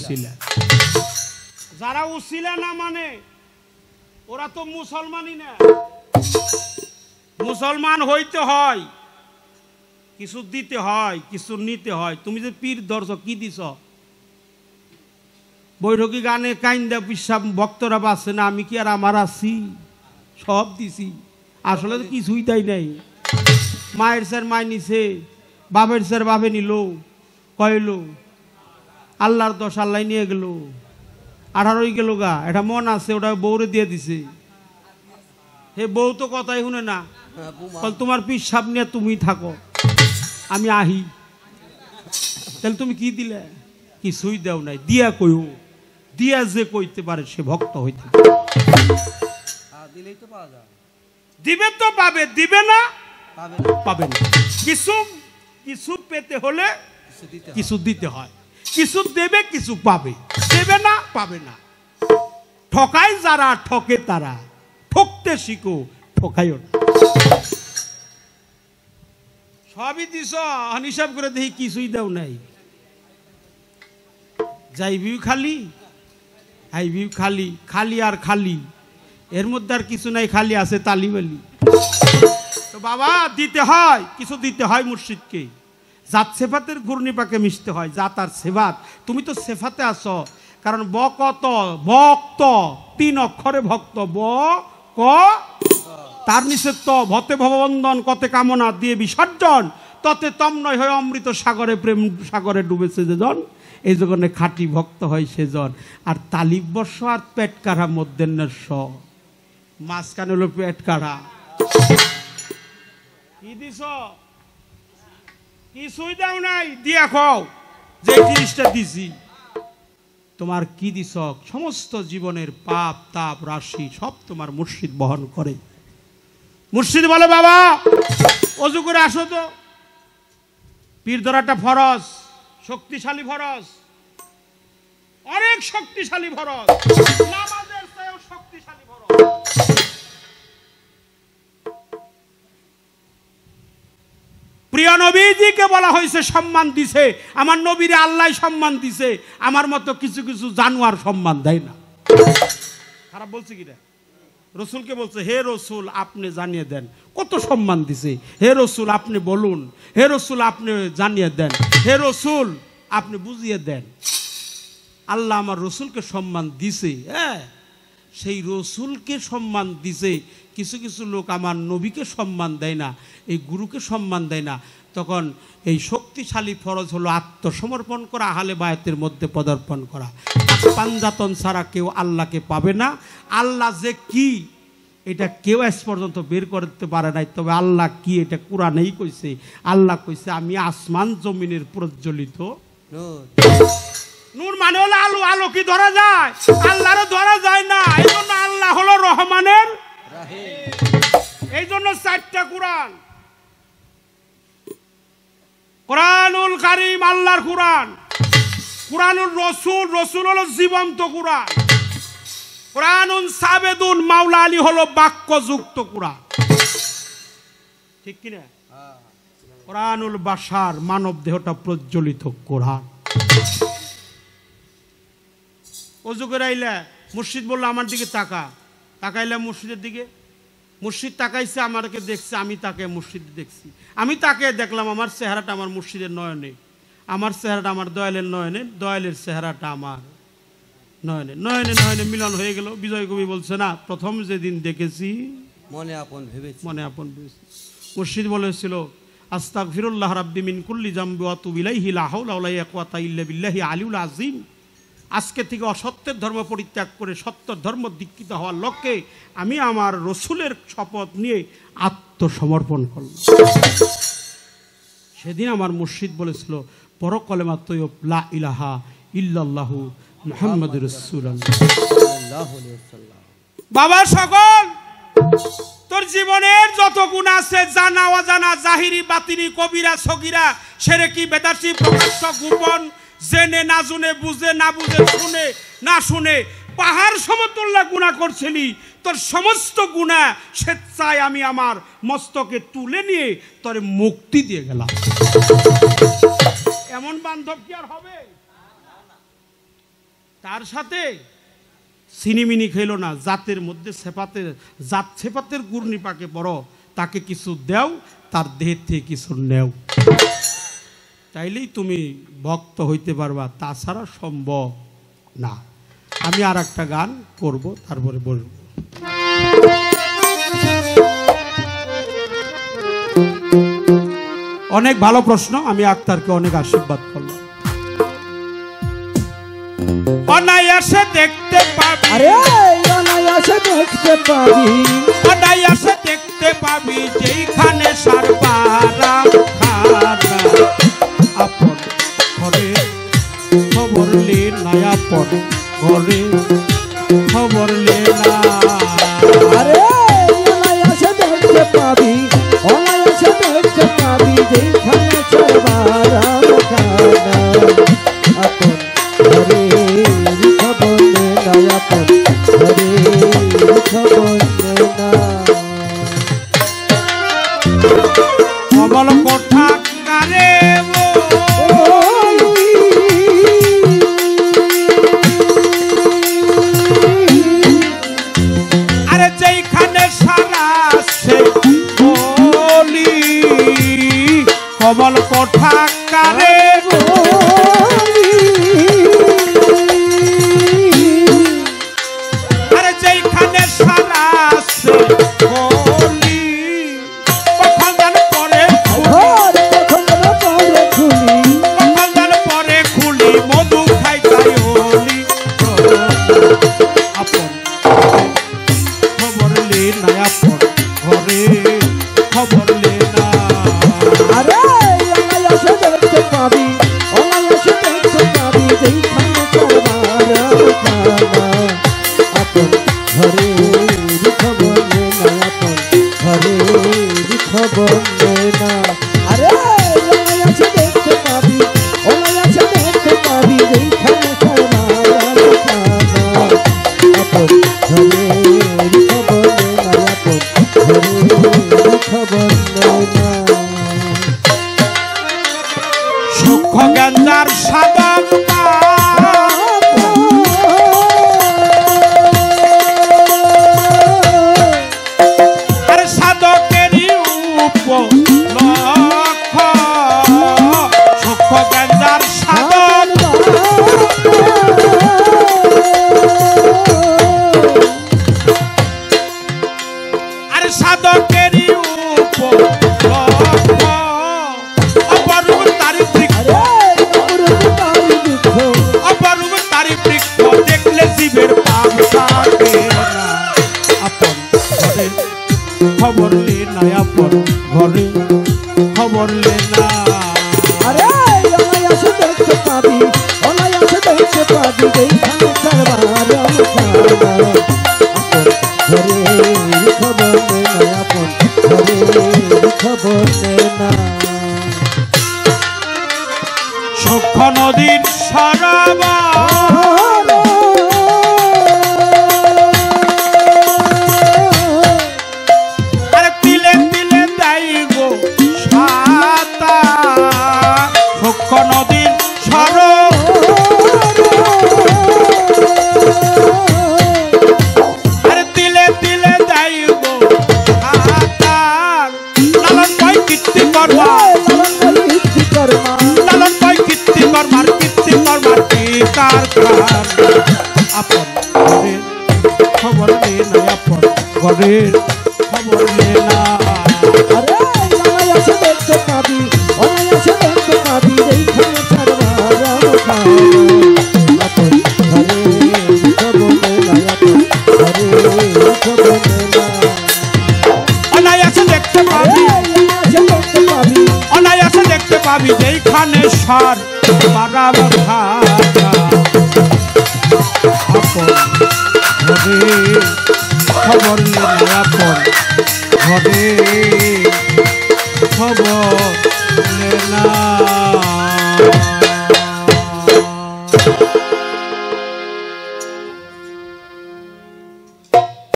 উসিলা। যারা উসিলা না মানে ওরা তো মুসলমানই না। মুসলমান হইতে হয়, কিছু দিতে হয়, কিছু নিতে হয়। তুমি যে পীর ধরছ, কি দিছ? বৈঠকি গানে কাইন্দা পিসাব ভক্তরা বাঁচছে না, আমি কি আর আমার আছি? সব দিছি, আসলে তো কিছুই তাই নাই। মায়ের স্যার মায় নিছে, বাপের স্যার বাপে নিল, কইল আল্লাহর দশ আল্লাহ নিয়ে গেল, 18ই গেল গা। এটা মন আছে, ওটা বউরে দিয়ে দিছে। হে বউ তো কথাই শুনে না, তোমার পিসাব নিয়ে তুমি থাকো, আমি আহি। তাহলে তুমি কি দিলে? কিছুই দেও নাই। দিয়া কইও, দিয়া যে কইতে পারে সে ভক্ত হইতে দিলেই তো পাওয়া যায়। দিবে তো পাবে, দিবে না পাবে না। কিছু কিছু পেতে হলে কিছু দিতে হয়, কিছু দেবে কিছু পাবে, দেবে না পাবে না। ঠকাই যারা ঠকে তারা, ঠকতে শিখো, ঠকাইও না। সবই দিছ, হিসাব করে দেখি কিছুই দেও নাই। যাইবিও খালি, আইবিও খালি, খালি আর খালি, এর মধ্যে আর কিছু নাই, খালি আছে তালিবালি। তো বাবা দিতে হয়, কিছু দিতে হয় মুর্শিদকে। জাত সেফাতের ঘূর্ণি পাকে মিশতে হয়, জাত আর সেফাত। তুমি তো সেফাতে আছো, কারণ বকত ভক্ত, 3 অক্ষরে ভক্ত। ব ক তার নিচে তো ভতে ভববন্ধন, কতে কামনা দিয়ে বিসর্জন, ততে তম্নয় হয়ে অমৃত সাগরে, প্রেম সাগরে ডুবেছে যেজন, এই জগনে খাঁটি ভক্ত হয় সেজন। আর তালিব বর্ষ আর পেট কাড়া মধ্যাহ্নের স, মাঝখানে হলো পেট কাড়া। কি দিছ? কিছুই দাও নাই, দিয়া খাও যে জিনিসটা দিছি। তোমার কি দিছ? সমস্ত জীবনের পাপ তাপ রাশি সব তোমার মুর্শিদ বহন করে। মুর্শিদ বলে বাবা অজু করে আসো তো। পীর ধরাটা ফরজ, শক্তিশালী ফরজ, অনেক শক্তিশালী ফরজ, নামাজের চেয়েও শক্তিশালী ফরজ। প্রিয় নবীজিকে বলা হয়েছে সম্মান দিছে, আমার নবীরে আল্লাহ সম্মান দিছে, আমার মতো কিছু কিছু জানোয়ার সম্মান দেয় না। খারাপ বলছে কি রে? রসুলকে বলছে হে রসুল আপনি জানিয়ে দেন, কত সম্মান দিছে। হে রসুল আপনি বলুন, হে রসুল আপনি জানিয়ে দেন, হে রসুল আপনি বুঝিয়ে দেন। আল্লাহ আমার রসুলকে সম্মান দিছে, হ্যাঁ সেই রসুলকে সম্মান দিছে। কিছু কিছু লোক আমার নবীকে সম্মান দেয় না, এই গুরুকে সম্মান দেয় না। তখন এই শক্তিশালী ফরজ হলো আত্মসমর্পণ করা, আহলে বায়াতের মধ্যে পদার্পণ করা। পাঞ্জাতন ছাড়া কেউ আল্লাহকে পাবে না। আল্লাহ যে কি এটা কেউ আজ পর্যন্ত বের করতে পারে নাই, তবে আল্লাহ কি এটা কোরআনেই কইছে। আল্লাহ কইছে আমি আসমান জমিনের প্রজ্বলিত নূর। মানে হলো আলো। আলো কি ধরা যায়? আল্লাহরও ধরা যায় না। এই জন্য আল্লাহ হলো রহমানের রাহিম। এই জন্য 4টা কোরআন, কোরআনুল কারীম আল্লাহর কোরআন, কোরআনুল রসুল, রসুল হলো জীবন্ত কোরআন, কোরআনুন সাবেদুন মাওলা আলী হলো বাক্যযুক্ত কোরআন, ঠিক কিনা? কোরআনুল বাশার মানব দেহটা প্রজ্বলিত কোরআন। অজু করে আইলা মুর্শিদ বললো আমার দিকে তাকা, তাকাইলাম মুর্শিদের দিকে, মুর্শিদ তাকাইছে আমাকে দেখছে, আমি তাকে মুর্শিদ দেখছি, আমি তাকে দেখলাম আমার চেহারাটা আমার মুর্শিদের নয়নে, আমার চেহারাটা আমার দয়ালের নয়নে, দয়ালের চেহারাটা আমার নয়নে, নয়নে নয়নে মিলন হয়ে গেল। বিজয় কবি বলছে না প্রথম যেদিন দেখেছি মনে আপন ভেবেছি, মনে আপন ভেবেছি। মুর্শিদ বলেছিল আস্তাগফিরুল্লাহ রাব্বি মিন কুল্লি জামবি ওয়া আতুবু ইলাইহি লা হাওলা ওয়া লা কুওয়াতা ইল্লা বিল্লাহি আলিউল আযীম। আজকে থেকে অসত্যের ধর্ম পরিত্যাগ করে সত্যের ধর্ম দীক্ষিত হওয়ার লক্ষ্যে আমি আমার রসুলের শপথ নিয়ে আত্মসমর্পণ করলাম। সেদিন আমার মুর্শিদ বলেছিল পর কলেমা তৈয়ব লা ইলাহা ইল্লাল্লাহু মুহাম্মাদুর রাসূলুল্লাহ। বাবা সকল তোর জীবনের যত গুণ আছে জানা অজানা, জাহিরি বাতিনি, কবিরা সগীরা, শিরকি বেদাতি, প্রকাশ্য গোপন, জেনে না জুনে, বুঝে না বুঝে, শুনে না শুনে, পাহাড় সমতুল্য গুনাহ করছিলি, তোর সমস্ত গুনাহ স্বেচ্ছায় আমি আমার মস্তকে তুলে নিয়ে তোর মুক্তি দিয়ে গেলাম। এমন বান্ধব কি আর হবে? তার সাথে সিনিমিনি খেলো না, জাতের মধ্যে জাত সেপাতের ঘূর্ণি পাকে পড়ো, তাকে কিছু দেও, তার দেহের থেকে কিছু নেও, তাইলেই তুমি ভক্ত হইতে পারবা, তাছাড়া সম্ভব না। আমি আর একটা গান করব, তারপরে বলবো। অনেক ভালো প্রশ্ন, আমি আক্তারকে অনেক আশীর্বাদ করলাম। অনায়াসে দেখতে পাবি, আরে অনায়াসে দেখতে পাবি, অনায়াসে দেখতে পাবি যেইখানে সারবারা খানা, আপন ঘরে খবর লে না, আপন ঘরে খবর লে না। আরে অনায়াসে দেখতে পাবি, অনায়াসে দেখতে পাবি যেখানে সর্বারা খানা, আপন ঘরে খবর লে না, আপন ঘরে খবর লে না। কমল কোঠা কারে আরে যেইখানে সারা আছে বলি, কমল কোঠা কারে আরে যেইখানে সারা আছে বলি, কখন যেন পরে কখন যেন পরে খুলি, মধু খাই তাই হলি, আপন খবর লে না, আপন ঘরে খবর লে না। আরে অনায়াসে দেখতে পাবি, অনায়াসে দেখতে পাবি যেখানে সর্বারা খানা, আপন ঘরে খবর লে না, আপন ঘরে খবর লে না। আরে অনায়াসে দেখতে পাবি, অনায়াসে দেখতে পাবি যেখানে সর্বারা খানা, আপন ঘরে খবর লে না, আপন ঘরে খবর লে না। সুখ গঞ্জার সাধক আর সাধকেরই উপলক্ষ, সুখ গঞ্জার সাধক আর সাধকেরই উপলক্ষ, অপরূপ তারি বৃক্ষ, অপরূপ তারি বৃক্ষ দেখলে জীবের পাপ থাকে না, আপন ঘরে খবর লে না, আপন ঘরে খবর লে না। আরে অনায়াসে দেখতে পাবি, অনায়াসে দেখতে পাবি যেখানে সর্বারা খানা, আপন ঘরে খবর লে না, আপন ঘরে খবর লে না। সুখ নদীর সরবা আরে তিলে তিলে দেয় গো সাতা, সুখ নদীর সর আরে তিলে তিলে দেয় গো সাতা, লালন ভাই কীর্তি করবা, লালন ভাই কীর্তি করবার, কীর্তি করবার কি কারখানা, আপন ঘরে খবর লে না, আপন ঘরে খবর লে না। আরে অনায়াসে দেখতে পাবি, অনায়াসে দেখতে পাবি যেখানে সর্বারা খানা, আপন ঘরে খবর লে না, আপন ঘরে খবর লে না। অনায়াসে দেখতে পাবি, অনায়াসে দেখতে পাবি, অনায়াসে দেখতে পাবি যেখানে সার বারাম খানা, আপন ঘরে খবর লে না, আপন ঘরে খবর লে না।